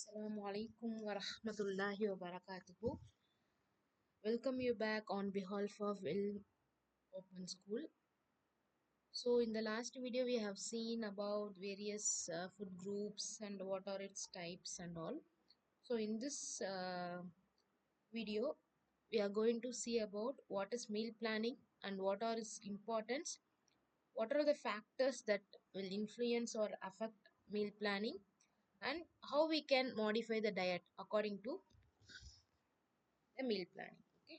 Assalamu alaikum wa rahmatullahi wa barakatuhu. Welcome you back on behalf of Will Open School. So, in the last video, we have seen about various food groups and what are its types and all. So, in this video, we are going to see about what is meal planning and what are its importance, what are the factors that will influence or affect meal planning, and how we can modify the diet according to the meal planning. Okay.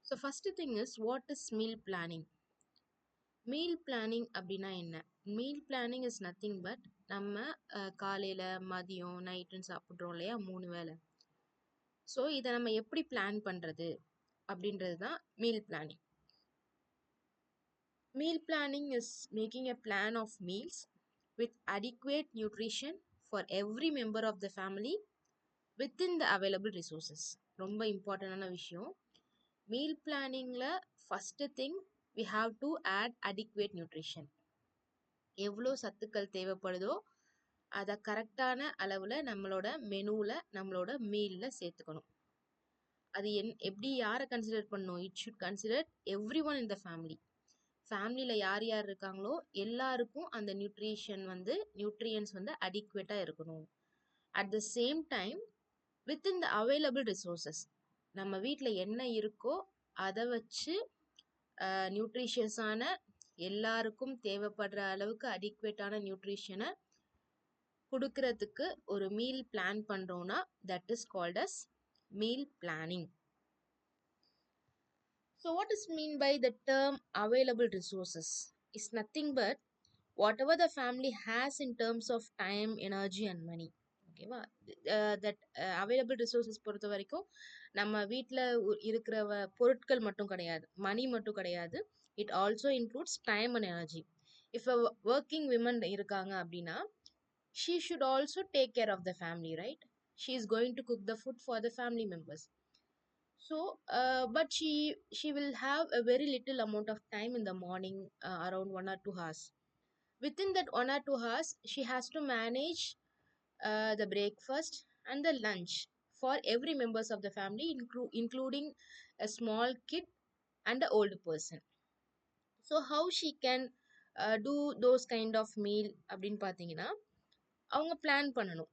So first thing is, what is meal planning? Meal planning அப்படின்னா என்ன? Meal planning is nothing but நம்ம காலையில மதியம் நைட்டுன்னு சாப்பிட்றோம் இல்லையா 3 வேளை. So இதை நம்ம எப்படி பிளான் பண்ணுறது அப்படின்றது தான் meal planning. Meal planning is making a plan of meals with adequate nutrition for every member of the family within the available resources. ரொம்ப இம்பார்ட்டண்டான விஷயம். மீல் பிளானிங்கில் first thing we have to add adequate nutrition. எவ்வளோ சத்துக்கள் தேவைப்படுதோ அதை கரெக்டான அளவில் நம்மளோட மெனுவில் நம்மளோட மீலில் சேர்த்துக்கணும். அது எப்படி யாரை கன்சிடர் பண்ணணும்? It should consider every one in the family. ஃபேமிலியில் யார் யார் இருக்காங்களோ எல்லாருக்கும் அந்த நியூட்ரியன்ஸ் அடிக்குவேட்டாக இருக்கணும். At the same time within the available resources, நம்ம வீட்டில் என்ன இருக்கோ அதை வச்சு நியூட்ரிஷியஸான எல்லாருக்கும் தேவைப்படுற அளவுக்கு அடிக்குவேட்டான நியூட்ரிஷனை கொடுக்கறதுக்கு ஒரு மீல் பிளான் பண்ணுறோன்னா that is called as meal planning. So what is mean by the term available resources is nothing but whatever the family has in terms of time, energy and money. ஓகேவா? That available resources பொறுத்த வரைக்கும் நம்ம வீட்டில் இருக்கிற பொருட்கள் மட்டும் கிடையாது, மணி மட்டும் கிடையாது. It also includes time and energy. If a working women இருக்காங்க அப்படின்னா she should also take care of the family, right? She is going to cook the food for the family members. So but she will have a very little amount of time in the morning, around 1 or 2 hours. Within that 1 or 2 hours she has to manage the breakfast and the lunch for every members of the family, including a small kid and an old person. So how she can do those kind of meal அப்படின்னு பார்த்தீங்கன்னா, அவங்க plan பண்ணணும்.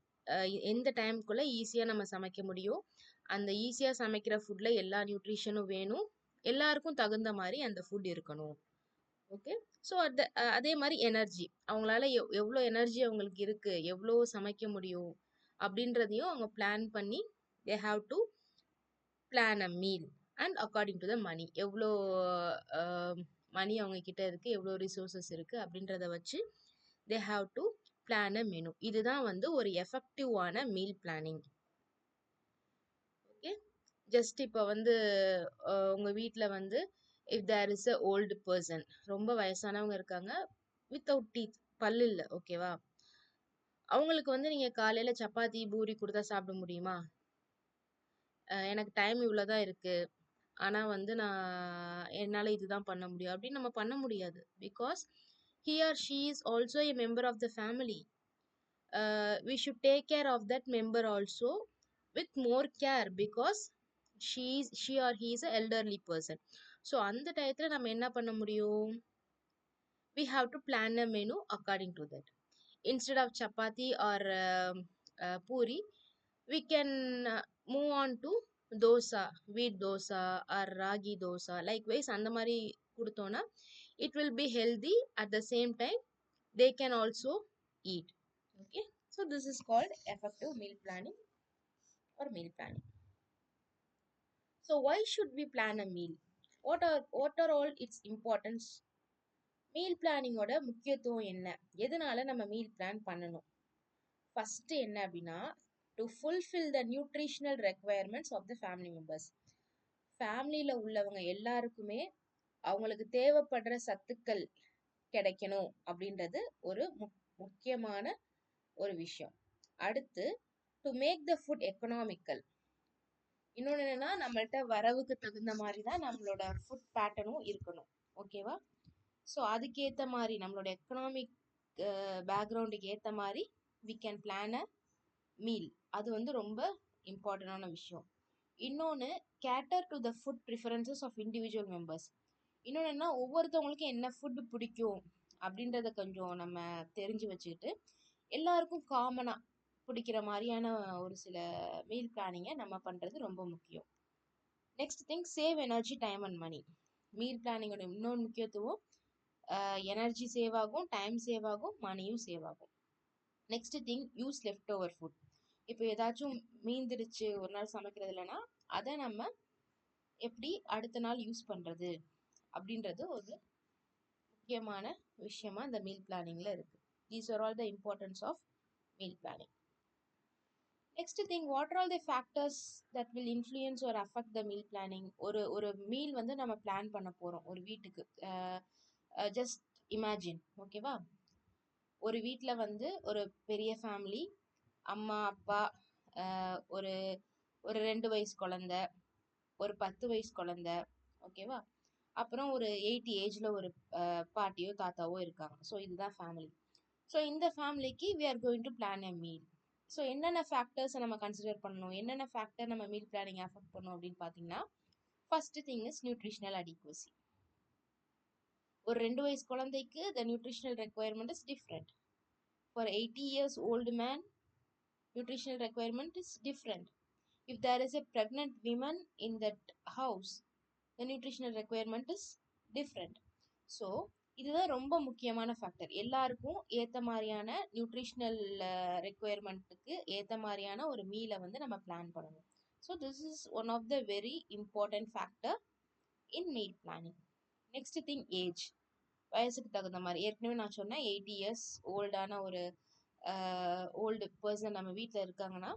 எந்த டைமுக்குள்ளே ஈஸியாக நம்ம சமைக்க முடியும், அந்த ஈஸியாக சமைக்கிற ஃபுட்டில் எல்லா நியூட்ரிஷனும் வேணும், எல்லாருக்கும் தகுந்த மாதிரி அந்த ஃபுட் இருக்கணும். ஓகே. ஸோ அதே மாதிரி எனர்ஜி, அவங்களால எவ்வளோ எனர்ஜி அவங்களுக்கு இருக்குது, எவ்வளோ சமைக்க முடியும் அப்படின்றதையும் அவங்க பிளான் பண்ணி they have to plan a meal and according to the money, எவ்வளோ மணி அவங்க கிட்ட இருக்குது, எவ்வளோ ரிசோர்ஸஸ் இருக்குது அப்படின்றத வச்சு they have to plan a menu. இதுதான் ஒரு எஃபெக்டிவான மீல் பிளானிங். ஓகே. ஜஸ்ட் இப்போ உங்கள் வீட்டில் if there is a old person, ரொம்ப வயசானவங்க இருக்காங்க, வித்தவுட் டீத், பல்லு இல்லை, ஓகேவா? அவங்களுக்கு நீங்கள் காலையில் சப்பாத்தி பூரி கொடுத்தா சாப்பிட முடியுமா? எனக்கு டைம் இவ்வளோ தான் இருக்குது, ஆனால் நான் என்னால் இதுதான் பண்ண முடியும் அப்படின்னு நம்ம பண்ண முடியாது. Because he or she is also a member of the family. We should take care of that member also with more care because she or he is a elderly person. So அந்த டயத்தில் நம்ம என்ன பண்ண முடியும்? We have to plan a menu according to that. Instead of chapati or puri, we can move on to dosa, wheat dosa or ragi dosa. Likewise அந்த மாதிரி கொடுத்தோன்னா it will be healthy, at the same time they can also eat. Okay, so this is called effective meal planning or meal planning. So why should we plan a meal? What are all its importance? Meal பிளானிங்கோட முக்கியத்துவம் என்ன, எதனால நம்ம meal plan பண்ணணும்? First என்ன அப்படின்னா, to fulfil the nutritional requirements of the family members. ஃபேமிலியில் உள்ளவங்க எல்லாருக்குமே அவங்களுக்கு தேவைப்படுற சத்துக்கள் கிடைக்கணும் அப்படின்றது ஒரு முக்கியமான ஒரு விஷயம். அடுத்து, to make the food economical. இன்னொன்று என்னன்னா, நம்மள்கிட்ட வரவுக்கு தகுந்த மாதிரி தான் நம்மளோட ஃபுட் பேட்டர்னும் இருக்கணும். ஓகேவா? ஸோ அதுக்கேற்ற மாதிரி நம்மளோட எக்கனாமிக் பேக்ரவுண்டுக்கு ஏற்ற மாதிரி we can plan a meal. அது வந்து ரொம்ப இம்பார்ட்டண்டான விஷயம். இன்னொன்று, cater to the food preferences of individual members. இன்னொன்று என்ன, ஒவ்வொருத்தவங்களுக்கும் என்ன ஃபுட் பிடிக்கும் அப்படின்றத கொஞ்சம் நம்ம தெரிஞ்சு வச்சுக்கிட்டு எல்லாருக்கும் காமனாக பிடிக்கிற மாதிரியான ஒரு சில மீல் பிளானிங்கை நம்ம பண்ணுறது ரொம்ப முக்கியம். Next thing, save energy, time and money. Meal பிளானிங்கோட இன்னொரு முக்கியத்துவம் எனர்ஜி சேவ் ஆகும், டைம் சேவ் ஆகும், மணியும் சேவ் ஆகும். Next thing, use left over food. இப்போ ஏதாச்சும் மீந்துருச்சு, ஒரு நாள் சமைக்கிறது இல்லைன்னா அதை நம்ம எப்படி அடுத்த நாள் யூஸ் பண்ணுறது அப்படின்றது ஒரு முக்கியமான விஷயமா இந்த மீல் பிளானிங்ல இருக்கு. These are all the importance of meal planning. Next thing, what are all the factors that will influence or affect the meal planning. ஒரு மீல் வந்து நம்ம பிளான் பண்ண போகிறோம் ஒரு வீட்டுக்கு. ஜஸ்ட் இமேஜின், ஓகேவா? ஒரு வீட்டில் வந்து ஒரு பெரிய ஃபேமிலி, அம்மா அப்பா, ஒரு ஒரு 2 வயசு குழந்த, ஒரு 10 வயசு குழந்த, ஓகேவா? அப்புறம் ஒரு 80 ஏஜ்ல ஒரு பாட்டியோ தாத்தாவோ இருக்காங்க. ஸோ இதுதான் ஃபேமிலி. ஸோ இந்த ஃபேமிலிக்கு we are going to plan a meal. So என்னென்ன ஃபேக்டர்ஸை நம்ம கன்சிடர் பண்ணணும், என்னென்ன ஃபேக்டர் நம்ம மீல் பிளானிங் அஃபெக்ட் பண்ணணும் அப்படின்னு பார்த்தீங்கன்னா, first thing is nutritional adequacy. ஒரு 2 வயசு குழந்தைக்கு the nutritional requirement is different. For 80 years old man, nutritional requirement is different. If there is a pregnant woman in that house, the nutritional requirement is different. So இதுதான் ரொம்ப முக்கியமான factor. எல்லாருக்கும் ஏற்ற மாதிரியான nutritional ரெக்குயர்மெண்ட்டுக்கு ஏற்ற மாதிரியான ஒரு மீலை வந்து நம்ம பிளான் பண்ணணும். So this is one of the very important factor in meal planning. Next thing, age. வயசுக்கு தகுந்த மாதிரி ஏற்கனவே நான் சொன்னேன், 80 இயர்ஸ் ஓல்டான ஒரு ஓல்டு பர்சன் நம்ம வீட்டில் இருக்காங்கன்னா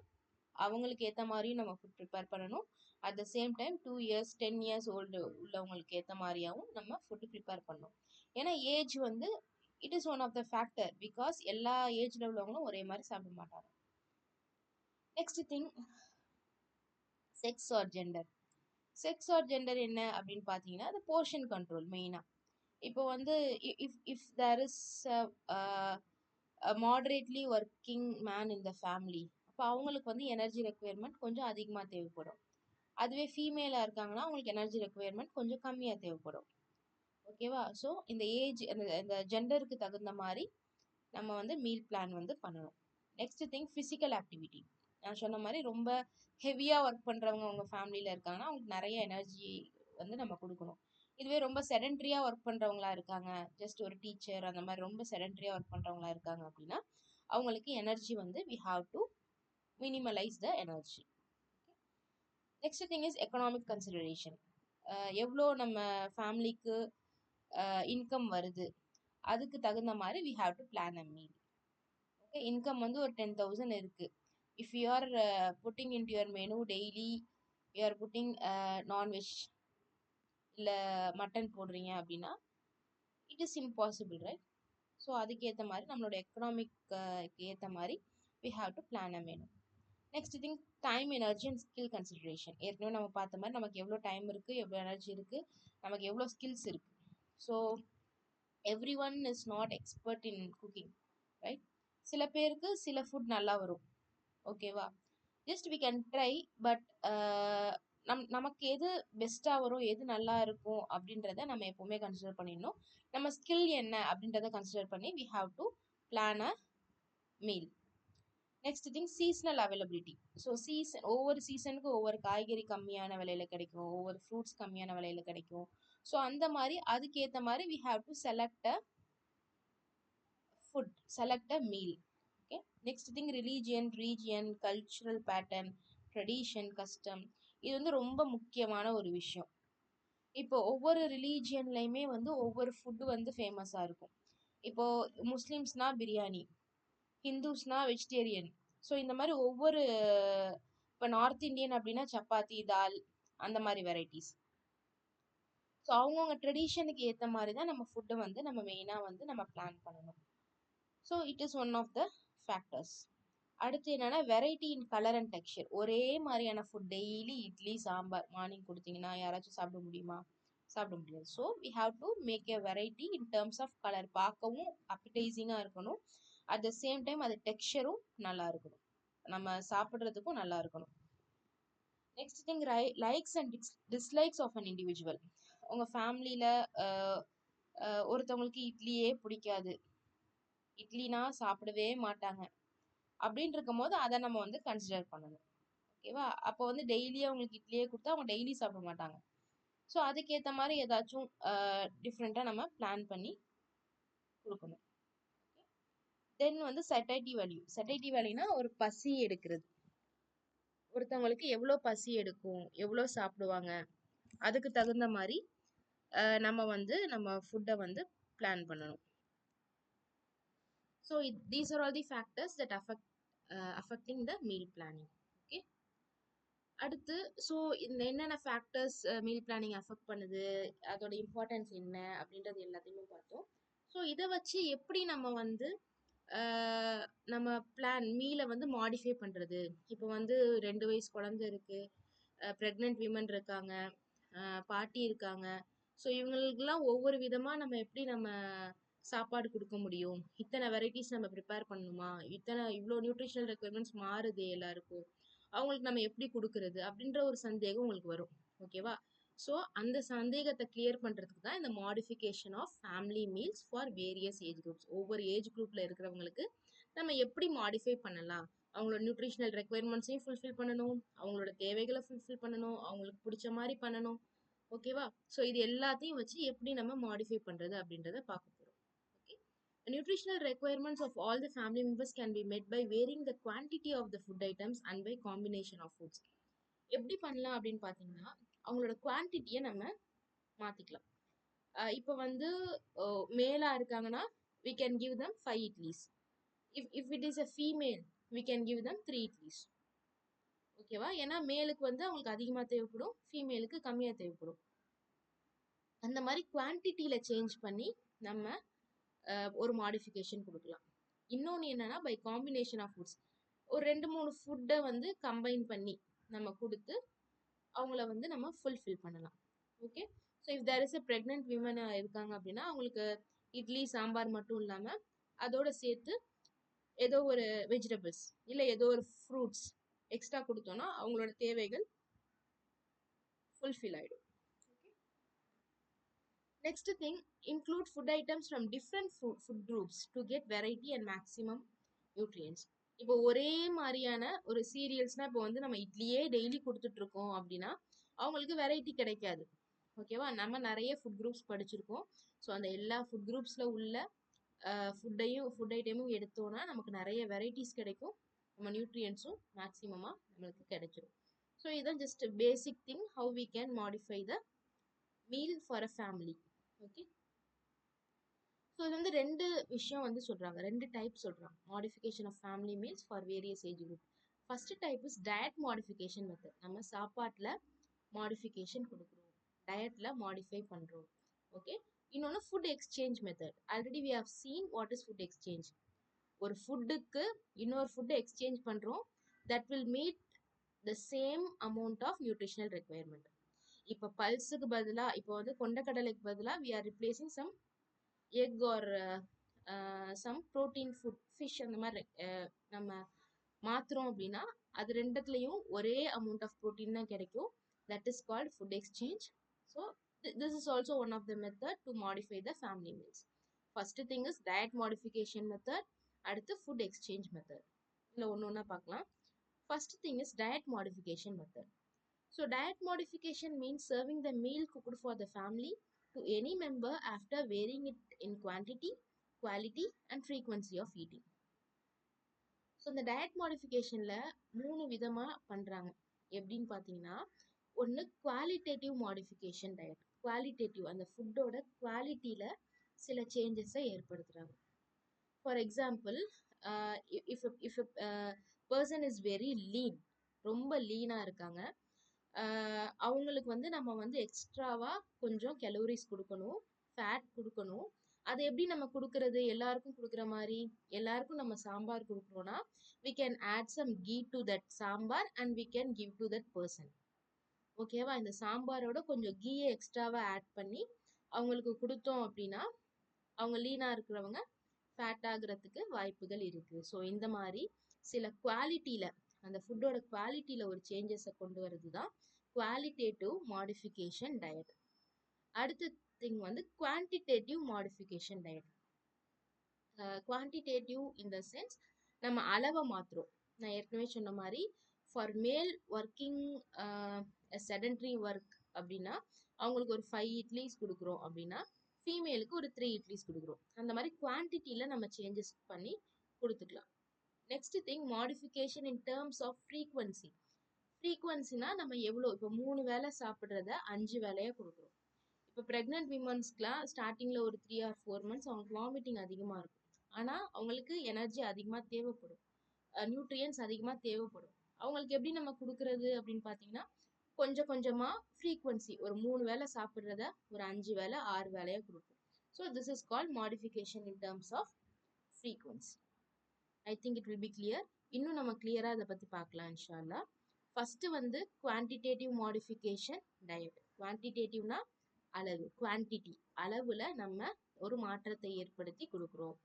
அவங்களுக்கு ஏற்ற மாதிரியும் நம்ம ஃபுட் ப்ரிப்பேர் பண்ணணும். At the same time 2 years 10 years old உள்ளவங்களுக்கு ஏற்ற மாதிரியாகவும் நம்ம ஃபுட்டு ப்ரிப்பேர் பண்ணணும். ஏன்னா ஏஜ் வந்து it is one of the factor, because எல்லா ஏஜ்ல உள்ளவங்களும் ஒரே மாதிரி சாப்பிட மாட்டாங்க. Next thing, sex or gender. Sex or gender என்ன அப்படின்னு பார்த்தீங்கன்னா, அது போர்ஷன் கண்ட்ரோல் மெயினாக. இப்போ வந்து if there is moderately working man in the family, அப்போ அவங்களுக்கு வந்து எனர்ஜி ரெக்குயர்மெண்ட் கொஞ்சம் அதிகமாக தேவைப்படும். அதுவே ஃபீமேலாக இருக்காங்கன்னா அவங்களுக்கு எனர்ஜி ரெக்குயர்மெண்ட் கொஞ்சம் கம்மியாக தேவைப்படும். ஓகேவா? ஸோ இந்த ஏஜ் இந்த ஜெண்டருக்கு தகுந்த மாதிரி நம்ம வந்து மீல் பிளான் வந்து பண்ணணும். Next thing, physical activity. நான் சொன்ன மாதிரி ரொம்ப ஹெவியாக ஒர்க் பண்ணுறவங்க அவங்க ஃபேமிலியில் இருக்காங்கன்னா அவங்களுக்கு நிறைய எனர்ஜி வந்து நம்ம கொடுக்கணும். இதுவே ரொம்ப செடன்ட்ரியாக ஒர்க் பண்ணுறவங்களா இருக்காங்க, ஜஸ்ட் ஒரு டீச்சர் அந்த மாதிரி ரொம்ப செடன்ட்ரியாக ஒர்க் பண்ணுறவங்களா இருக்காங்க அப்படின்னா அவங்களுக்கு எனர்ஜி வந்து we have to minimalise the energy. Next thing is economic consideration. எவ்வளோ நம்ம ஃபேமிலிக்கு இன்கம் வருது அதுக்கு தகுந்த மாதிரி we have to plan a meal. Okay, income வந்து ஒரு 10,000 இருக்குது. If you are putting into your menu daily you are putting nonveg இல்லை மட்டன் போடுறீங்க அப்படின்னா it is impossible, right? So அதுக்கேற்ற மாதிரி நம்மளோட எக்கனாமிக்கு ஏற்ற மாதிரி we have to plan a menu. Next thing, time, energy and skill consideration. ஏற்கனவே நம்ம பார்த்த மாதிரி நமக்கு எவ்வளோ டைம் இருக்குது, எவ்வளோ எனர்ஜி இருக்குது, நமக்கு எவ்வளோ ஸ்கில்ஸ் இருக்குது. So every one is not expert in cooking, right? சில பேருக்கு சில ஃபுட் நல்லா வரும், ஓகேவா? Just we can try, but நமக்கு எது பெஸ்ட்டாக வரும், எது நல்லா இருக்கும் அப்படின்றத நம்ம எப்போவுமே கன்சிடர் பண்ணிடணும். நம்ம ஸ்கில் என்ன அப்படின்றத கன்சிடர் பண்ணி we have to plan a meal. Next thing, seasonal availability. So ஒவ்வொரு சீசனுக்கு ஒவ்வொரு காய்கறி கம்மியான விலையில கிடைக்கும், ஒவ்வொரு ஃப்ரூட்ஸ் கம்மியான விலையில கிடைக்கும். ஸோ அந்த மாதிரி அதுக்கேற்ற மாதிரி we have to select a food, select a meal. Okay. Next thing, religion, region, cultural pattern, tradition, custom. இது வந்து ரொம்ப முக்கியமான ஒரு விஷயம். இப்போ ஒவ்வொரு ரிலீஜியன்லையுமே வந்து ஒவ்வொரு ஃபுட்டு வந்து ஃபேமஸாக இருக்கும். இப்போ முஸ்லீம்ஸ்னா பிரியாணி, ஹிந்துஸ்னா வெஜிடேரியன். ஸோ இந்த மாதிரி ஒவ்வொரு, இப்போ நார்த் இந்தியன் அப்படின்னா சப்பாத்தி, தால், அந்த மாதிரி வெரைட்டிஸ். ஸோ அவங்கவுங்க ட்ரெடிஷனுக்கு ஏற்ற மாதிரி தான் நம்ம ஃபுட்டை வந்து நம்ம மெயினாக வந்து நம்ம பிளான் பண்ணணும். So it is one of the factors. அடுத்து என்னன்னா, variety in colour and texture. ஒரே மாதிரியான food daily idli sambar morning கொடுத்தீங்கன்னா யாராச்சும் சாப்பிட முடியுமா? சாப்பிட முடியாது. So we have to make a variety in terms of colour. பார்க்கவும் அப்படைசிங்காக இருக்கணும். அட் த சேம் டைம் அது டெக்ஸ்சரும் நல்லா இருக்கணும், நம்ம சாப்பிட்றதுக்கும் நல்லா இருக்கணும். Next thing, likes and dislikes of an individual. உங்கள் ஃபேமிலியில் ஒருத்தவங்களுக்கு இட்லியே பிடிக்காது, இட்லினா சாப்பிடவே மாட்டாங்க அப்படின்னு இருக்கும் போது அதை நம்ம வந்து கன்சிடர் பண்ணணும். ஓகேவா? அப்போ வந்து டெய்லி அவங்களுக்கு இட்லியே கொடுத்தா அவங்க டெய்லி சாப்பிட மாட்டாங்க. ஸோ அதுக்கேற்ற மாதிரி ஏதாச்சும் டிஃப்ரெண்ட்டாக நம்ம பிளான் பண்ணி கொடுக்கணும். தென் வந்து சட்டைட்டி வேல்யூ. சட்டைட்டி வேல்யூனா ஒரு பசி எடுக்கிறது. ஒருத்தவங்களுக்கு எவ்வளோ பசி எடுக்கும், எவ்வளோ சாப்பிடுவாங்க, அதுக்கு தகுந்த மாதிரி நம்ம வந்து நம்ம ஃபுட்டை வந்து பிளான் பண்ணணும். So these are all the factors that affecting the meal planning. Okay, அடுத்து ஸோ இந்த என்னென்ன ஃபேக்டர்ஸ் மீல் பிளானிங் அஃபெக்ட் பண்ணுது, அதோட இம்பார்ட்டன்ஸ் என்ன அப்படின்றது எல்லாத்தையுமே பார்த்தோம். ஸோ இதை வச்சு எப்படி நம்ம வந்து நம்ம பிளான் மீலை வந்து மாடிஃபை பண்ணுறது. இப்போ வந்து 2 வயசு குழந்தை இருக்குது, ப்ரெக்னென்ட் விமன் இருக்காங்க, பாட்டி இருக்காங்க. ஸோ இவங்களுக்கெல்லாம் ஒவ்வொரு விதமாக நம்ம எப்படி நம்ம சாப்பாடு கொடுக்க முடியும், இத்தனை வெரைட்டிஸ் நம்ம ப்ரிப்பேர் பண்ணணுமா, இவ்வளோ நியூட்ரிஷனல் ரெக்குயர்மெண்ட்ஸ் மாறுது எல்லாருக்கும், அவங்களுக்கு நம்ம எப்படி கொடுக்கறது அப்படின்ற ஒரு சந்தேகம் உங்களுக்கு வரும். ஓகேவா? ஸோ அந்த சந்தேகத்தை கிளியர் பண்ணுறதுக்கு தான் இந்த modification of family meals for various age groups. ஒவ்வொரு ஏஜ் குரூப்பில் இருக்கிறவங்களுக்கு நம்ம எப்படி மாடிஃபை பண்ணலாம், அவங்களோட நியூட்ரிஷனல் ரெக்குயர்மெண்ட்ஸையும் ஃபுல்ஃபில் பண்ணணும், அவங்களோட தேவைகளை ஃபுல்ஃபில் பண்ணணும், அவங்களுக்கு பிடிச்ச மாதிரி பண்ணணும். ஓகேவா? ஸோ இது எல்லாத்தையும் வச்சு எப்படி நம்ம மாடிஃபை பண்ணுறது அப்படின்றத பார்க்க போகிறோம். Okay, the nutritional requirements of all the family members can be met by varying the quantity of the food items and by combination of foods. எப்படி பண்ணலாம் அப்படின்னு பார்த்தீங்கன்னா, அவங்களோட குவான்டிட்டியை நம்ம மாற்றிக்கலாம். இப்போ வந்து மேலா இருக்காங்கன்னா we can give them 5 idlis. If it is a female, we can give them 3 idlis. ஓகேவா? ஏன்னா மேலுக்கு வந்து அவங்களுக்கு அதிகமாக தேவைப்படும், ஃபீமேலுக்கு கம்மியாக தேவைப்படும். அந்த மாதிரி குவான்டிட்டியில் சேஞ்ச் பண்ணி நம்ம ஒரு மாடிஃபிகேஷன் கொடுக்கலாம். இன்னொன்று என்னன்னா, பை காம்பினேஷன் ஆஃப் ஃபுட்ஸ். ஒரு 2-3 ஃபுட்டை வந்து கம்பைன் பண்ணி நம்ம கொடுத்து அவங்கள வந்து நம்ம ஃபுல்ஃபில் பண்ணலாம். Okay, so if there is a pregnant women இருக்காங்க அப்படின்னா அவங்களுக்கு இட்லி சாம்பார் மட்டும் இல்லாமல் அதோட சேர்த்து ஏதோ ஒரு வெஜிடபிள்ஸ் இல்லை ஏதோ ஒரு ஃப்ரூட்ஸ் எக்ஸ்ட்ரா கொடுத்தோன்னா அவங்களோட தேவைகள் ஃபுல்ஃபில் ஆகிடும். Next thing, include food items from different food groups to get variety and maximum nutrients. இப்போ ஒரே மாதிரியான ஒரு சீரியல்ஸ்னால் இப்போ வந்து நம்ம இட்லியே டெய்லி கொடுத்துட்ருக்கோம் அப்படின்னா அவங்களுக்கு வெரைட்டி கிடைக்காது. ஓகேவா? நம்ம நிறைய ஃபுட் குரூப்ஸ் படிச்சிருக்கோம். ஸோ அந்த எல்லா ஃபுட் குரூப்ஸில் உள்ள ஃபுட் ஐட்டமும் எடுத்தோன்னா நமக்கு நிறைய வெரைட்டிஸ் கிடைக்கும், நம்ம நியூட்ரியன்ஸும் மேக்ஸிமமாக நம்மளுக்கு கிடைச்சிடும். ஸோ இதுதான் just basic thing how we can modify the meal for a family. Okay, so இது வந்து 2 விஷயம் வந்து சொல்கிறாங்க, 2 டைப் சொல்கிறாங்க modification of family meals for various age group. First type is diet modification method. நம்ம சாப்பாட்டில் மாடிஃபிகேஷன் கொடுக்குறோம், டயட்டில் மாடிஃபை பண்ணுறோம். ஓகே, இன்னொன்று food exchange method. Already we have seen what is food exchange. ஒரு ஃபுட்டுக்கு இன்னொரு ஃபுட்டை எக்ஸ்சேஞ்ச் பண்ணுறோம், that will meet the same amount of nutritional requirement. இப்போ பல்ஸுக்கு பதிலாக இப்போ வந்து கொண்டக்கடலைக்கு பதிலாக we are replacing some egg or some protein food fish அந்த மாதிரி நம்ம மாற்றுறோம் அப்படின்னா அது ரெண்டுத்துலேயும் ஒரே அமௌண்ட் ஆஃப் ப்ரோட்டீன் தான் கிடைக்கும். That is called food exchange. So this is also one of the method to modify the family meals. First thing is diet modification method, அடுத்து food exchange method. இல்லை ஒன்று ஒன்றா பார்க்கலாம். First thing is diet modification method. So diet modification means serving the meal cooked for the family to any member after varying it in quantity, quality and frequency of eating. So இந்த diet மாடிஃபிகேஷனில் 3 விதமாக பண்ணுறாங்க. எப்படின்னு பார்த்தீங்கன்னா, ஒன்று qualitative modification diet. Qualitative, அந்த ஃபுட்டோட குவாலிட்டியில் சில சேஞ்சஸை ஏற்படுத்துகிறாங்க. For example, if person is very lean, ரொம்ப லீனாக இருக்காங்க, அவங்களுக்கு வந்து நம்ம வந்து எக்ஸ்ட்ராவாக கொஞ்சம் கலோரிஸ் கொடுக்கணும், ஃபேட் கொடுக்கணும். அது எப்படி நம்ம கொடுக்கறது? எல்லாருக்கும் கொடுக்குற மாதிரி எல்லாருக்கும் நம்ம sambar கொடுக்குறோன்னா we can add some ghee to that sambar and we can give to that person. ஓகேவா? இந்த சாம்பாரோட கொஞ்சம் கீயை எக்ஸ்ட்ராவா ஆட் பண்ணி அவங்களுக்கு குடுத்தோம் அப்படின்னா, அவங்க லீனா இருக்கிறவங்க ஃபேட் ஆகுறதுக்கு வாய்ப்புகள் இருக்கு. ஸோ இந்த மாரி சில குவாலிட்டில அந்த ஃபுட்டோட குவாலிட்டில ஒரு சேஞ்சஸ கொண்டு வரது தான் குவாலிட்டேட்டிவ் மாடிஃபிகேஷன் டயட். அடுத்த திங் வந்து quantitative modification diet. Quantitative in the sense நம்ம அளவை மாத்துறோம். நான் ஏற்கனவே சொன்ன மாதிரி ஃபார் மேல் ஒர்க்கிங் செடன்ட்ரி ஒர்க் அப்படின்னா அவங்களுக்கு ஒரு 5 இட்லிஸ் கொடுக்குறோம் அப்படின்னா ஃபீமேலுக்கு ஒரு 3 இட்லிஸ் கொடுக்குறோம். அந்த மாதிரி குவான்டிட்டியில் நம்ம சேஞ்சஸ் பண்ணி கொடுத்துக்கலாம். Next thing modification in terms of frequency. ஃப்ரீக்வன்சினா நம்ம எவ்வளோ இப்போ 3 வேளை சாப்பிட்றத 5 வேளையாக கொடுக்குறோம். இப்போ ப்ரெக்னென்ட் விமன்ஸ்க்குலாம் ஸ்டார்டிங்கில் ஒரு 3 or 4 months அவங்களுக்கு வாமிட்டிங் அதிகமாக இருக்கும். ஆனால் அவங்களுக்கு எனர்ஜி அதிகமாக தேவைப்படும், நியூட்ரியன்ஸ் அதிகமாக தேவைப்படும். அவங்களுக்கு எப்படி நம்ம கொடுக்கறது அப்படின்னு பார்த்தீங்கன்னா கொஞ்சம் கொஞ்சமாக ஃப்ரீக்வன்சி ஒரு 3 வேளை சாப்பிட்றத ஒரு 5 வேளை 6 வேளையாக கொடுப்போம். So this is called modification in terms of frequency. I think it will be clear. இன்னும் நம்ம கிளியராக இதை பற்றி பார்க்கலாம் இன்ஷா அல்லாஹ். ஃபர்ஸ்ட் வந்து குவான்டிடேட்டிவ் மாடிஃபிகேஷன் டயட். குவான்டிடேட்டிவ்னா அளவு, குவான்டிட்டி அளவுல நம்ம ஒரு மாற்றத்தை ஏற்படுத்தி கொடுக்குறோம்.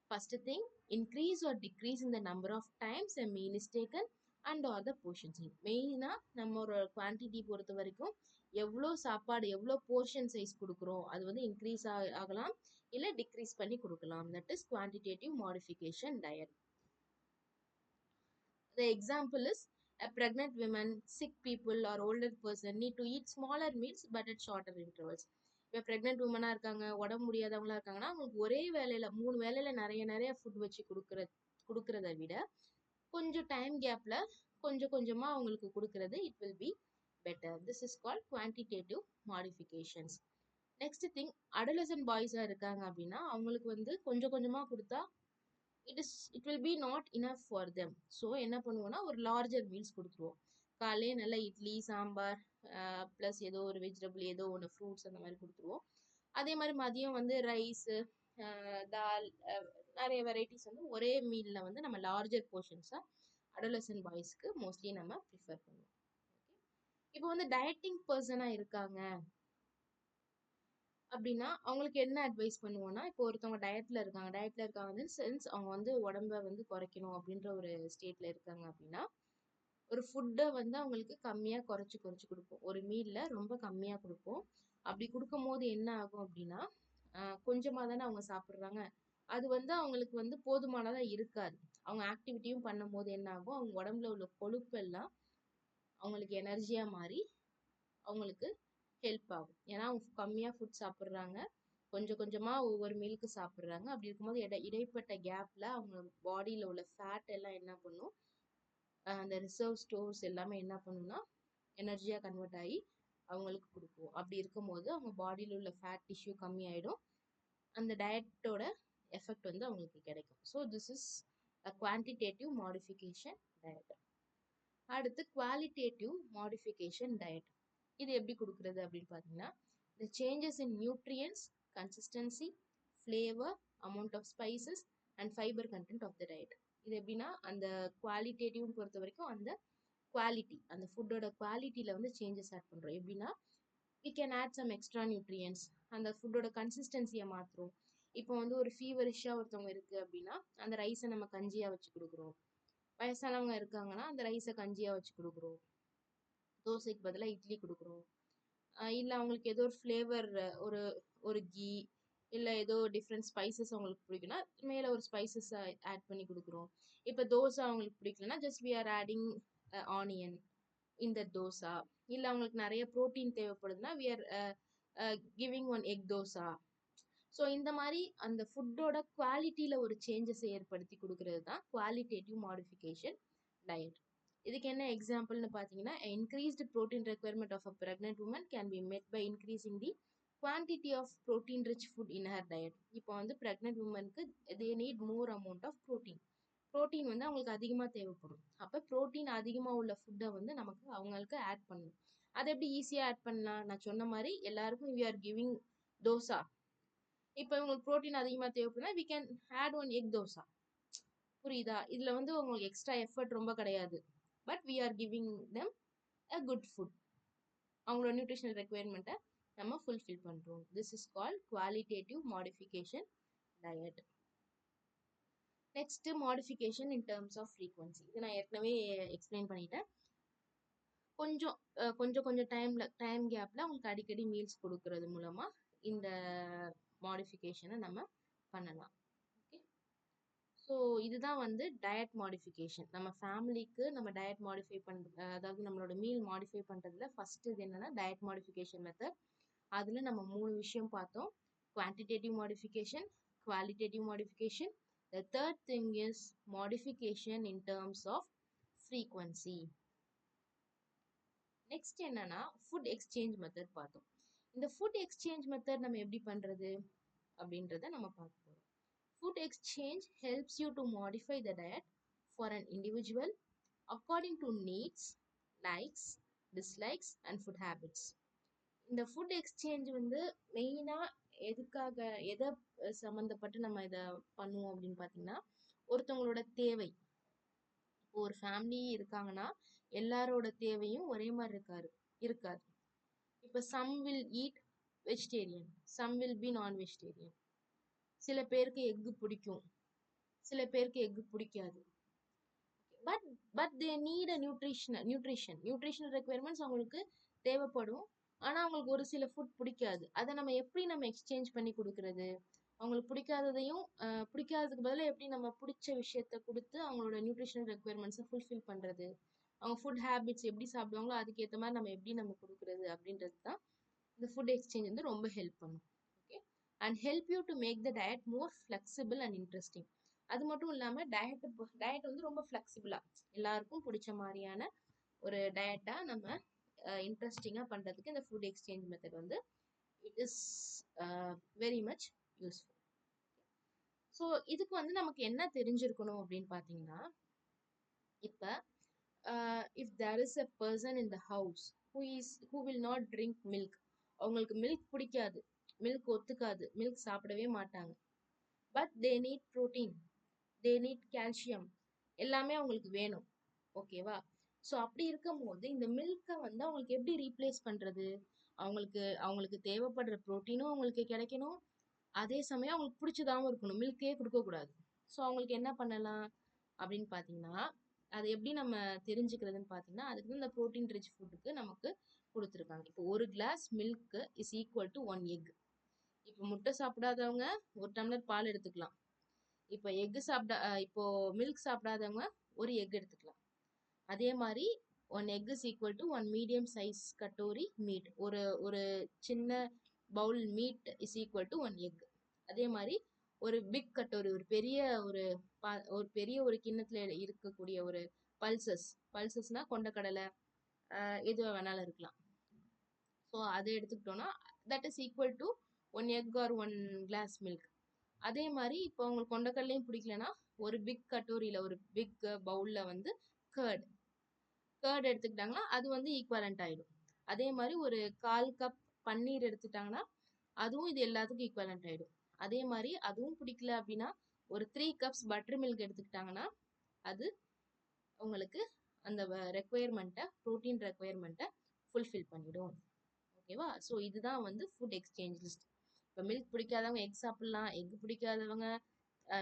First thing increase or decrease in the number of times a meal is taken and or the portions. மெயினாக நம்ம ஒரு குவான்டிட்டி பொறுத்த வரைக்கும் எவ்வளோ சாப்பாடு எவ்வளோ போர்ஷன் சைஸ் கொடுக்குறோம் அது வந்து இன்க்ரீஸ் ஆகலாம் இல்லை டிக்ரீஸ் பண்ணி கொடுக்கலாம். That is quantitative modification diet. The example is a pregnant woman, sick people or older person need to eat smaller meals but at shorter intervals. இப்போ ப்ரெக்னென்ட் உமனாக இருக்காங்க, உடம்பு முடியாதவங்களா இருக்காங்கன்னா அவங்களுக்கு ஒரே வேலையில் 3 வேலையில் நிறைய ஃபுட் வச்சு கொடுக்கறத விட கொஞ்சம் டைம் கேப்பில் கொஞ்சம் கொஞ்சமாக அவங்களுக்கு கொடுக்கறது it will be better. This is called quantitative modifications. Next thing adolescent பாய்ஸாக இருக்காங்க அப்படின்னா அவங்களுக்கு வந்து கொஞ்சம் கொஞ்சமாக கொடுத்தா it will be not enough for them. So என்ன பண்ணுவோம்னா ஒரு லார்ஜர் மீல்ஸ் கொடுத்துருவோம். காலையே நல்லா இட்லி சாம்பார் ப்ளஸ் ஏதோ ஒரு வெஜிடபிள் ஏதோ ஒன்று ஃப்ரூட்ஸ் அந்த மாதிரி கொடுத்துருவோம். அதே மாதிரி மதியம் வந்து ரைஸு தால் நிறைய வெரைட்டிஸ் வந்து ஒரே மீலில் வந்து நம்ம லார்ஜர் போர்ஷன்ஸாக அடலசன்ட் பாய்ஸ்க்கு மோஸ்ட்லி நம்ம ப்ரிஃபர் பண்ணுவோம். ஓகே, இப்போ வந்து டயட்டிங் பர்சனாக இருக்காங்க அப்படின்னா அவங்களுக்கு என்ன அட்வைஸ் பண்ணுவோம்னா இப்போ ஒருத்தவங்க டயட்ல இருக்காங்க வந்து சென்ஸ் அவங்க வந்து உடம்ப வந்து குறைக்கணும் அப்படின்ற ஒரு ஸ்டேட்ல இருக்காங்க அப்படின்னா ஒரு ஃபுட்டை வந்து அவங்களுக்கு கம்மியாக குறைச்சி கொடுப்போம். ஒரு மீலில் ரொம்ப கம்மியாக கொடுப்போம். அப்படி கொடுக்கும் போது என்ன ஆகும் அப்படின்னா கொஞ்சமாக தானே அவங்க சாப்பிட்றாங்க, அது வந்து அவங்களுக்கு வந்து போதுமானதாக இருக்காது. அவங்க ஆக்டிவிட்டியும் பண்ணும் போது என்ன ஆகும், அவங்க உடம்புல உள்ள கொழுப்பெல்லாம் அவங்களுக்கு எனர்ஜியாக மாறி அவங்களுக்கு ஹெல்ப் ஆகும். ஏன்னா அவங்க கம்மியாக ஃபுட் சாப்பிட்றாங்க, கொஞ்சம் கொஞ்சமாக ஒவ்வொரு மீலுக்கு சாப்பிட்றாங்க. அப்படி இருக்கும்போது இடைப்பட்ட கேப்பில் அவங்க பாடியில் உள்ள ஃபேட் எல்லாம் என்ன பண்ணும், அந்த ரிசர்வ் ஸ்டோர்ஸ் எல்லாமே என்ன பண்ணுன்னா எனர்ஜியாக கன்வெர்ட் ஆகி அவங்களுக்கு கொடுப்போம். அப்படி இருக்கும்போது அவங்க பாடியில் உள்ள ஃபேட் டிஷ்யூ கம்மியாயிடும், அந்த டயட்டோட எஃபெக்ட் வந்து அவங்களுக்கு கிடைக்கும். So this is a quantitative modification diet. அடுத்து குவாலிட்டேட்டிவ் மாடிஃபிகேஷன் டயட். இது எப்படி கொடுக்குறது அப்படின்னு பார்த்தீங்கன்னா the changes in nutrients, consistency, flavor, amount of spices and fiber content of the diet. இது எப்படின்னா அந்த குவாலிட்டேட்டிவ் பொறுத்த வரைக்கும் அந்த குவாலிட்டி அந்த ஃபுட்டோட குவாலிட்டியில் வந்து சேஞ்சஸ் ஆட் பண்ணுறோம். எப்படின்னா we can add some extra nutrients, அந்த ஃபுட்டோட கன்சிஸ்டன்சியை மாற்றுறோம். இப்போ வந்து ஒரு ஃபீவரிஷாக ஒருத்தவங்க இருக்குது அப்படின்னா அந்த ரைஸை நம்ம கஞ்சியாக வச்சு கொடுக்குறோம். வயசானவங்க இருக்காங்கன்னா அந்த ரைஸை கஞ்சியாக வச்சு கொடுக்குறோம். தோசைக்கு பதிலாக இட்லி கொடுக்குறோம். இல்லை அவங்களுக்கு ஏதோ ஒரு ஃப்ளேவர் ஒரு ஒரு கீ இல்லை ஏதோ டிஃப்ரெண்ட் ஸ்பைசஸ் அவங்களுக்கு பிடிக்குன்னா மேலே ஒரு ஸ்பைசஸ் ஆட் பண்ணி கொடுக்குறோம். இப்போ தோசை அவங்களுக்கு பிடிக்கலன்னா just we are adding onion இந்த தோசா. இல்லை அவங்களுக்கு நிறைய ப்ரோட்டீன் தேவைப்படுதுன்னா we are giving one egg dosa. So இந்த மாதிரி அந்த ஃபுட்டோட குவாலிட்டியில் ஒரு சேஞ்சஸை ஏற்படுத்தி கொடுக்கறது தான் குவாலிட்டேட்டிவ் மாடிஃபிகேஷன் டயட். இதுக்கு என்ன எக்ஸாம்பிள்னு பார்த்தீங்கன்னா increased protein requirement of a pregnant woman can be met by increasing the quantity of protein rich food in her diet. இப்போ வந்து ப்ரெக்னென்ட் உமனுக்கு they need more amount of protein. Protein வந்து அவங்களுக்கு அதிகமாக தேவைப்படும். அப்போ ப்ரோட்டீன் அதிகமாக உள்ள ஃபுட்டை வந்து நமக்கு அவங்களுக்கு ஆட் பண்ணணும். அதை எப்படி ஈஸியாக ஆட் பண்ணலாம்? நான் சொன்ன மாதிரி எல்லாருக்கும் வி ஆர் கிவிங் தோசா. இப்போ இவங்களுக்கு ப்ரோட்டீன் அதிகமாக தேவைப்படுதுன்னா we can add one egg dosa. புரியுதா? இதில் வந்து உங்களுக்கு எக்ஸ்ட்ரா எஃபர்ட் ரொம்ப கிடையாது. But we are giving them a good food. அவங்களோட நியூட்ரிஷனல் ரெக்குயர்மெண்ட்டை நம்ம ஃபுல்ஃபில் பண்றோம். This is called qualitative modification diet. Next modification in terms of frequency. இது நான் ஏற்கனவே எக்ஸ்பிளைன் பண்ணிட்டேன். கொஞ்சம் கொஞ்சம் டைம் கேப்ல அவங்களுக்கு அடிக்கடி மீல்ஸ் கொடுக்கறது மூலமா இந்த மாடிஃபிகேஷனை நம்ம பண்ணலாம். ஓகே, ஸோ இதுதான் வந்து டயட் மாடிஃபிகேஷன். நம்ம ஃபேமிலிக்கு நம்ம டயட் மாடிஃபை அதாவது நம்மளோட மீல் மாடிஃபை பண்றதுல ஃபர்ஸ்ட் இது என்னன்னா டயட் மாடிஃபிகேஷன் மெத்தட். அதுல நம்ம 3 விஷயம் பார்த்தோம். Quantitative modification, qualitative modification. The third thing is modification in terms of frequency. Next என்னன்னா ஃபுட் எக்ஸ்சேஞ்ச் மெத்தட் பார்த்தோம். இந்த ஃபுட் எக்ஸ்சேஞ்ச் மெத்தட் நம்ம எப்படி பண்றது அப்படின்றத நம்ம பார்க்க போறோம். Food exchange helps you to modify the diet for an individual according to needs, likes, dislikes and food habits. இந்த ஃபுட் எக்ஸ்சேஞ்ச் வந்து மெயினா எதுக்காக எதை சம்மந்தப்பட்டு நம்ம இதை பண்ணுவோம் அப்படின்னு பார்த்தீங்கன்னா, ஒருத்தவங்களோட தேவை. இப்போ ஒரு ஃபேமிலி இருக்காங்கன்னா எல்லாரோட தேவையும் ஒரே மாதிரி இருக்காது. இப்போ some will eat vegetarian, some will be non vegetarian. சில பேருக்கு எக்கு பிடிக்கும், சில பேருக்கு எக்கு பிடிக்காது. But they need a nutritional requirements அவங்களுக்கு தேவைப்படும். ஆனா அவங்களுக்கு ஒரு சில ஃபுட் பிடிக்காது. அதை நம்ம எப்படி நம்ம எக்ஸ்சேஞ்ச் பண்ணி கொடுக்கறது? அவங்களுக்கு பிடிக்காததையும் பிடிக்காததுக்கு பதிலாக எப்படி நம்ம பிடிச்ச விஷயத்த கொடுத்து அவங்களோட நியூட்ரிஷனல் ரெக்குயர்மெண்ட்ஸை ஃபுல்ஃபில் பண்றது? அவங்க ஃபுட் ஹேபிட்ஸ் எப்படி சாப்பிடுவாங்களோ அதுக்கேற்ற மாதிரி நம்ம எப்படி நம்ம கொடுக்கறது அப்படின்றது தான் இந்த ஃபுட் எக்ஸ்சேஞ்ச் வந்து ரொம்ப ஹெல்ப் பண்ணும். Okay, and help you to make the diet more flexible and interesting. அது மட்டும் இல்லாமல் டயட் வந்து ரொம்ப ஃப்ளெக்சிபிளாக எல்லாருக்கும் பிடிச்ச மாதிரியான ஒரு டயட்டா நம்ம இன்ட்ரெஸ்டிங்காக பண்ணுறதுக்கு இந்த ஃபுட் எக்ஸ்சேஞ்ச் மெத்தட் வந்து it is very much useful. So இதுக்கு வந்து நமக்கு என்ன தெரிஞ்சிருக்கணும் அப்படின்னு பார்த்தீங்கன்னா, இப்போ if there is a person in the house who will not drink milk, அவங்களுக்கு மில்க் பிடிக்காது, மில்க் ஒத்துக்காது, மில்க் சாப்பிடவே மாட்டாங்க. But they need protein, they need calcium, எல்லாமே அவங்களுக்கு வேணும். ஓகேவா? ஸோ அப்படி இருக்கும் போது இந்த மில்கை வந்து அவங்களுக்கு எப்படி ரீப்ளேஸ் பண்றது? அவங்களுக்கு தேவைப்படுற ப்ரோட்டீனும் அவங்களுக்கு கிடைக்கணும், அதே சமயம் அவங்களுக்கு பிடிச்சதாகவும் இருக்கணும். மில்கே கொடுக்கக்கூடாது. ஸோ அவங்களுக்கு என்ன பண்ணலாம் அப்படின்னு பார்த்தீங்கன்னா, அதை எப்படி நம்ம தெரிஞ்சுக்கிறதுன்னு பார்த்தீங்கன்னா, அதுக்கு இந்த ப்ரோட்டீன் ரிச் ஃபுட்டுக்கு நமக்கு கொடுத்துருக்காங்க. இப்போ 1 glass milk is equal to 1 egg. இப்போ முட்டை சாப்பிடாதவங்க 1 டம்ளர் பால் எடுத்துக்கலாம். இப்போ மில்க் சாப்பிடாதவங்க 1 எக் எடுத்துக்கலாம். அதே மாதிரி 1 egg is equal to 1 medium size katori meat. ஒரு சின்ன bowl meat is equal to 1 egg. அதே மாதிரி ஒரு பிக் கட்டோரி, ஒரு பெரிய ஒரு கிண்ணத்துல இருக்கக்கூடிய ஒரு பல்சஸ்னா கொண்டக்கடலை எது வேணாலும் இருக்கலாம். ஸோ அதை எடுத்துக்கிட்டோம்னா that is equal to 1 egg R 1 glass milk. அதே மாதிரி இப்போ உங்களுக்கு கொண்டக்கடலையும் பிடிக்கலன்னா ஒரு பிக் கட்டோரியில ஒரு பிக் பவுல்ல வந்து கர்ட் எடுத்துக்கிட்டாங்கன்னா அது வந்து ஈக்குவலண்ட் ஆயிடும். அதே மாதிரி ஒரு 1/4 கப் பன்னீர் எடுத்துட்டாங்கன்னா அதுவும் இது எல்லாத்துக்கும் ஈக்குவலண்ட் ஆயிடும். அதே மாதிரி அதுவும் பிடிக்கல அப்படின்னா ஒரு 3 கப்ஸ் பட்டர் மில்க் எடுத்துக்கிட்டாங்கன்னா அது உங்களுக்கு அந்த ப்ரோட்டீன் ரெக்குயர்மெண்ட்டை ஃபுல்ஃபில் பண்ணிடும். ஓகேவா? ஸோ இதுதான் வந்து ஃபுட் எக்ஸ்சேஞ்ச் லிஸ்ட். இப்போ மில்க் பிடிக்காதவங்க எக் சாப்பிடலாம், எக் பிடிக்காதவங்க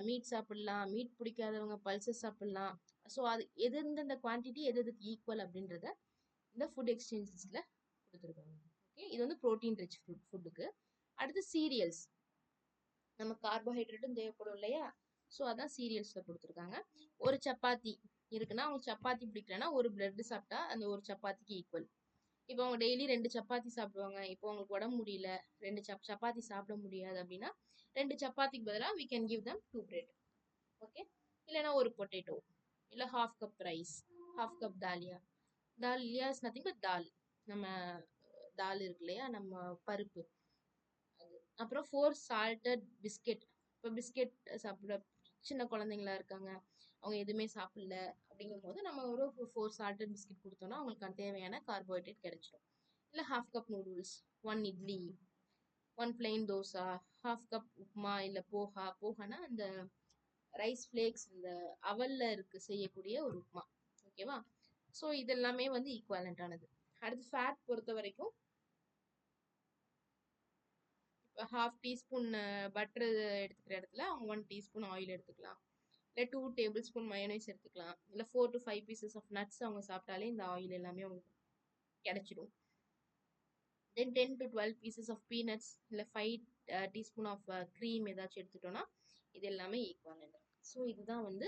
மீட் சாப்பிடலாம், மீட் பிடிக்காதவங்க பல்சஸ் சாப்பிடலாம். ஸோ அது எந்தெந்த குவான்டிட்டி எதுக்கு ஈக்குவல் அப்படின்றத இந்த ஃபுட் எக்ஸ்சேஞ்சஸில் கொடுத்துருக்காங்க. ஓகே, இது வந்து ப்ரோட்டீன் ரிச் ஃபுட்டுக்கு. அடுத்து சீரியல்ஸ், நம்ம கார்போஹைட்ரேட்டும் தேவைப்படும் இல்லையா? ஸோ அதான் சீரியல்ஸில் கொடுத்துருக்காங்க. ஒரு சப்பாத்தி இருக்குன்னா அவங்க சப்பாத்தி பிடிக்கலன்னா ஒரு பிரெட் சாப்பிட்டா அந்த ஒரு சப்பாத்திக்கு ஈக்குவல். இப்போ அவங்க டெய்லி 2 சப்பாத்தி சாப்பிடுவாங்க, இப்போ அவங்களுக்கு உடம்பு முடியல 2 சப்பாத்தி சாப்பிட முடியாது அப்படின்னா 2 சப்பாத்திக்கு பதிலாக we can give them 2 bread. Okay, இல்லைன்னா ஒரு பொட்டேட்டோ, இல்லை ½ cup rice, ½ cup dalia is nothing but dal. நம்ம தால் இருக்கு இல்லையா, நம்ம பருப்பு அது. அப்புறம் 4 சால்டட் பிஸ்கெட். இப்போ பிஸ்கெட் சாப்பிட சின்ன குழந்தைங்களா இருக்காங்க, அவங்க எதுவுமே சாப்பிடல அப்படிங்கும் போது நம்ம ஒரு 4 சால்டட் பிஸ்கெட் கொடுத்தோம்னா அவங்களுக்கு தேவையான கார்போஹைட்ரேட் கிடைச்சிடும். இல்லை ½ cup noodles, 1 idli, 1 plain dosa, ½ cup upma, இல்லை போகானா அந்த ரைஸ் ஃப்ளேக்ஸ் இந்த அவல்ல செய்யக்கூடிய ஒரு உப்மா. ஓகேவா? ஸோ இதெல்லாமே வந்து ஈக்குவலண்ட் ஆனது. அடுத்து ஃபேட் பொறுத்த வரைக்கும் ஹாஃப் டீஸ்பூன் பட்டர் எடுத்துக்கிற இடத்துல அவங்க 1 டீஸ்பூன் ஆயில் எடுத்துக்கலாம். இல்லை 2 டேபிள் ஸ்பூன் மயோனைஸ் எடுத்துக்கலாம். இல்லை 4 to 5 பீசஸ் ஆஃப் நட்ஸ் அவங்க சாப்பிட்டாலே இந்த ஆயில் எல்லாமே அவங்களுக்கு கிடைச்சிடும். தென் 10 to 12 பீசஸ் ஆஃப் பீனட்ஸ் இல்லை 5 டீஸ்பூன் ஆஃப் க்ரீம் ஏதாச்சும் எடுத்துட்டோம்னா இது எல்லாமே ஈக்குவல். ஸோ இதுதான் வந்து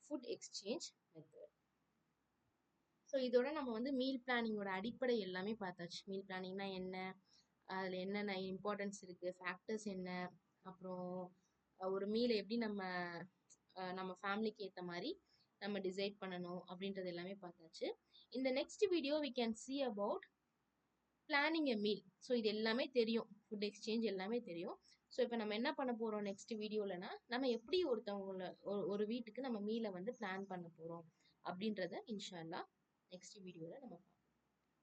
ஃபுட் எக்ஸ்சேஞ்ச் மெத்தட். ஸோ இதோட நம்ம வந்து மீல் பிளானிங்கோட அடிப்படை எல்லாமே பார்த்தாச்சு. மீல் பிளானிங்னா என்ன, அதில் என்னென்ன இம்பார்ட்டன்ஸ் இருக்குது, ஃபேக்டர்ஸ் என்ன, அப்புறம் ஒரு மீலை எப்படி நம்ம ஃபேமிலிக்கு ஏற்ற மாதிரி நம்ம டிசைட் பண்ணணும் அப்படின்றது எல்லாமே பார்த்தாச்சு. இந்த next video we can see about planning a meal. So இது எல்லாமே தெரியும், ஃபுட் எக்ஸ்சேஞ்ச் எல்லாமே தெரியும். ஸோ இப்போ நம்ம என்ன பண்ண போகிறோம் நெக்ஸ்ட் வீடியோலனா, நம்ம எப்படி ஒரு வீட்டுக்கு நம்ம மீலை வந்து பிளான் பண்ண போகிறோம் அப்படின்றத இன்ஷா அல்லாஹ் நெக்ஸ்ட் வீடியோவில் நம்ம பார்ப்போம்.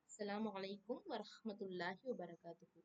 அஸ்ஸலாமு அலைக்கும் வரஹ்மத்துல்லாஹி வபரகாத்துஹு.